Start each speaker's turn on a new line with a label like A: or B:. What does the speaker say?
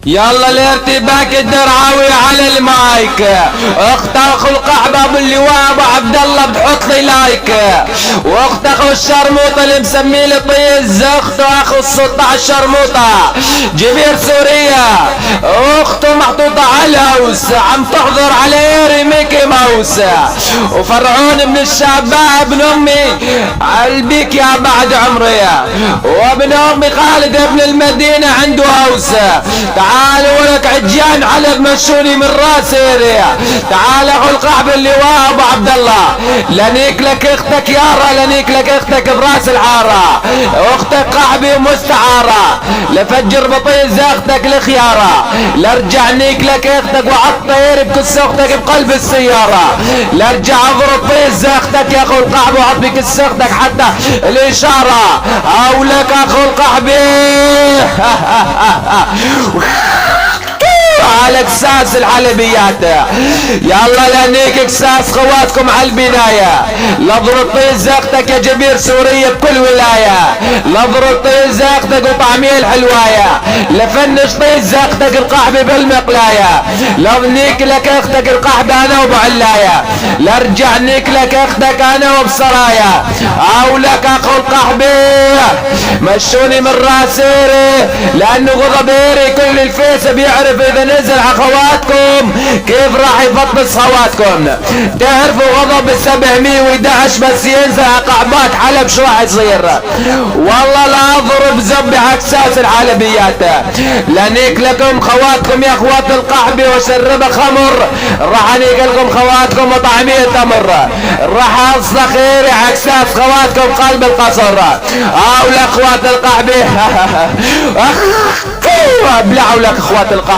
A: يلا الارتباك الدرعاوي على المايك. اخت اخو القحبة ابو اللواء ابو عبد الله بتحط لي لايك. واخت اخو الشرموطة اللي مسميه لي طيز. اخت اخو السلطة الشرموطة جبير سوريا. اخته محطوطة على هوس عم تحضر على ميكي ماوس. وفرعون من الشباب ابن امي عالبيك يا بعد عمري. وابن امي خالد ابن المدينة عنده هوس. تعالوا ولك عجان على مشوني من راسي. تعال اخو القحب اللواء ابو عبد الله. لنيك لك اختك يارا لنيك لك اختك براس العارة. اختك قحبي مستعارة لفجر بطيز اختك الخيارة. لارجع نيك لك اختك وعطير بكس اختك بقلب السيارة. لارجع اضرب طيز اختك يا اخو القحب وعط بكس اختك حتى الاشارة. او لك اخو القحبي على كساس الحلبيات. يلا لهنيك كساس خواتكم على البداية. لضرب طيز اختك يا جبير سوريا بكل ولاية. لضرب طيز اختك وطعميه الحلواية. لفنش طيز اختك القحبة بالمقلاية. لضنيك لك اختك القحبة انا وابو علاية. لارجع نيك لك اختك انا وبسرايا. او لك اخو القحبة مشوني من راسيري لانه غضبيري كل الفيس بيعرف اذا نزل اخواتكم كيف راح يفطس خواتكم. تعرفوا غضب ال711 بس ينزل قعبات حلب شو راح يصير. والله لا اضرب زبي عكساس الحلبيات. لنيك لكم خواتكم يا اخوات القحبة وشرب خمر. راح انيك لكم خواتكم وطعمية تمر. راح اصلح خيري عكساس خواتكم قلب القصر. او لاخوات القحبة ابلعوا لك اخوات القحبة.